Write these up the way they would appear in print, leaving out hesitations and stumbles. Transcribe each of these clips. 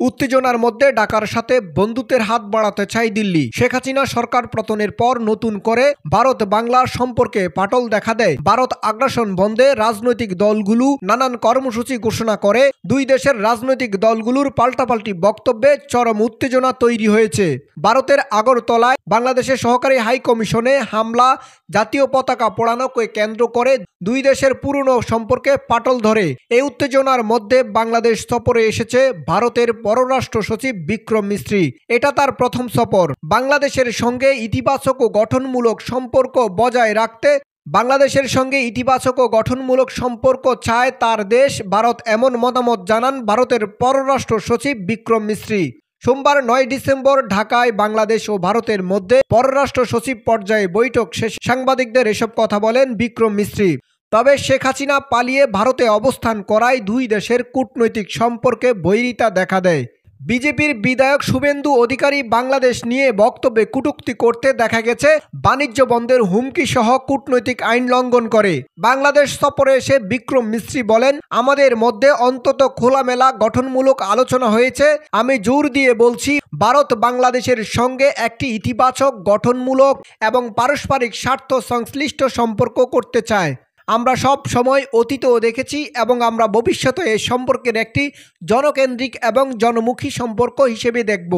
উত্তেজনার মধ্যে ঢাকার সাথে বন্ধুত্বের হাত বাড়াতে চায় দিল্লি। শেখ হাসিনা সরকার পতনের পর নতুন করে ভারত বাংলার সম্পর্কে ফাটল দেখা দেয়। ভারত আগ্রাসন বন্ধে রাজনৈতিক দলগুলো নানান কর্মসূচি ঘোষণা করে। দুই দেশের রাজনৈতিক দলগুলোর পাল্টাপাল্টি বক্তব্যে চরম উত্তেজনা তৈরি হয়েছে। ভারতের আগরতলায় বাংলাদেশের সহকারী হাই কমিশনে হামলা, জাতীয় পতাকা পোড়ানোকে কেন্দ্র করে দুই দেশের পুরনো সম্পর্কে ফাটল ধরে। এই উত্তেজনার মধ্যে বাংলাদেশ সফরে এসেছে ভারতের পররাষ্ট্র সচিব বিক্রম মিস্ত্রি। এটা তার প্রথম সফর। বাংলাদেশের সঙ্গে ইতিবাচক ও গঠনমূলক সম্পর্ক বজায় রাখতে বাংলাদেশের সঙ্গে ইতিবাচক ও গঠনমূলক সম্পর্ক চায় তার দেশ ভারত, এমন মতামত জানান ভারতের পররাষ্ট্র সচিব বিক্রম মিস্ত্রি। সোমবার 9 ডিসেম্বর ঢাকায় বাংলাদেশ ও ভারতের মধ্যে পররাষ্ট্র সচিব পর্যায়ে বৈঠক শেষে সাংবাদিকদের এসব কথা বলেন বিক্রম মিস্ত্রি। তবে শেখ হাসিনা পালিয়ে ভারতে অবস্থান করায় দুই দেশের কূটনৈতিক সম্পর্কে বৈরিতা দেখা দেয়। বিজেপির বিধায়ক শুভেন্দু অধিকারী বাংলাদেশ নিয়ে বক্তব্যে কটূক্তি করতে দেখা গেছে। বাণিজ্য বন্ধের হুমকি সহ কূটনৈতিক আইন লঙ্ঘন করে। বাংলাদেশ সফরে এসে বিক্রম মিস্ত্রি বলেন, আমাদের মধ্যে অন্তত খোলামেলা গঠনমূলক আলোচনা হয়েছে। আমি জোর দিয়ে বলছি, ভারত বাংলাদেশের সঙ্গে একটি ইতিবাচক, গঠনমূলক এবং পারস্পরিক স্বার্থ সংশ্লিষ্ট সম্পর্ক করতে চায়। আমরা সব সময় অতীতও দেখেছি এবং আমরা ভবিষ্যতে এই সম্পর্কের একটি জনকেন্দ্রিক এবং জনমুখী সম্পর্ক হিসেবে দেখব,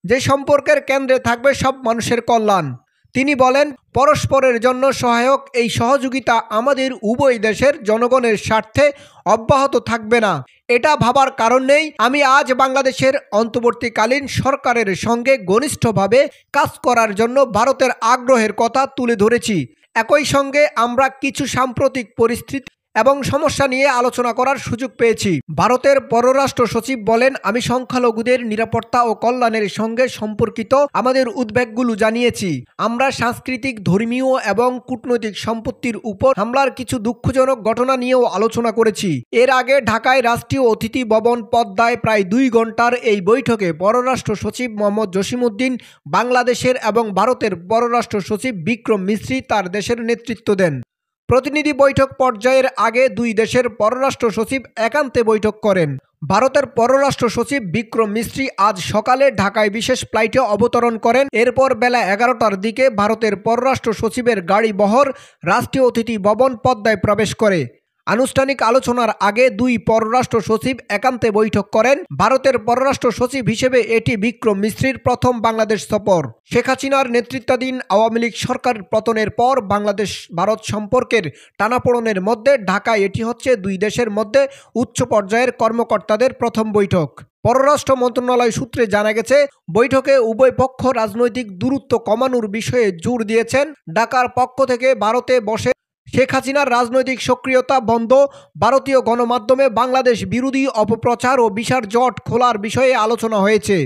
যে সম্পর্কের কেন্দ্রে থাকবে সব মানুষের কল্যাণ। তিনি বলেন, পরস্পরের জন্য সহায়ক এই সহযোগিতা আমাদের উভয় দেশের জনগণের স্বার্থে অব্যাহত থাকবে না। এটা ভাবার কারণ নেই। আমি আজ বাংলাদেশের অন্তর্বর্তীকালীন সরকারের সঙ্গে ঘনিষ্ঠভাবে কাজ করার জন্য ভারতের আগ্রহের কথা তুলে ধরেছি। একই সঙ্গে আমরা কিছু সাম্প্রতিক পরিস্থিতি এবং সমস্যা নিয়ে আলোচনা করার সুযোগ পেয়েছি। ভারতের পররাষ্ট্র সচিব বলেন, আমি সংখ্যালঘুদের নিরাপত্তা ও কল্যাণের সঙ্গে সম্পর্কিত আমাদের উদ্বেগগুলো জানিয়েছি। আমরা সাংস্কৃতিক, ধর্মীয় এবং কূটনৈতিক সম্পত্তির উপর হামলার কিছু দুঃখজনক ঘটনা নিয়েও আলোচনা করেছি। এর আগে ঢাকায় রাষ্ট্রীয় অতিথি ভবন পদ্মায় প্রায় 2 ঘন্টার এই বৈঠকে পররাষ্ট্র সচিব মোহাম্মদ জসিমউদ্দিন, বাংলাদেশের এবং ভারতের পররাষ্ট্র সচিব বিক্রম মিস্ত্রি তার দেশের নেতৃত্ব দেন। প্রতিনিধি বৈঠক পর্যায়ের আগে দুই দেশের পররাষ্ট্র সচিব একান্তে বৈঠক করেন। ভারতের পররাষ্ট্র সচিব বিক্রম মিস্ত্রি আজ সকালে ঢাকায় বিশেষ ফ্লাইটে অবতরণ করেন। এরপর বেলা 11টার দিকে ভারতের পররাষ্ট্র সচিবের গাড়ি বহর রাষ্ট্রীয় অতিথি ভবন পদ্মায় প্রবেশ করে। আনুষ্ঠানিক আলোচনার আগে দুই পররাষ্ট্র সচিব একান্তে বৈঠক করেন। ভারতের পররাষ্ট্র সচিব হিসেবে এটি বিক্রম মিস্ত্রির প্রথম বাংলাদেশ সফর। শেখ হাসিনার নেতৃত্বাধীন আওয়ামী লীগ সরকার পতনের পর বাংলাদেশ ভারত সম্পর্কের টানাপোড়েনের মধ্যে ঢাকায় এটি হচ্ছে দুই দেশের মধ্যে উচ্চ পর্যায়ের কর্মকর্তাদের প্রথম বৈঠক। পররাষ্ট্র মন্ত্রণালয় সূত্রে জানা গেছে, বৈঠকে উভয় পক্ষ রাজনৈতিক দূরত্ব কমানোর বিষয়ে জোর দিয়েছেন। ঢাকার পক্ষ থেকে ভারতে বসে শেখ হাসিনার রাজনৈতিক সক্রিয়তা বন্ধ, ভারতীয় গণমাধ্যমে বাংলাদেশ বিরোধী অপপ্রচার ও বিশাল জট খোলার বিষয়ে আলোচনা হয়েছে।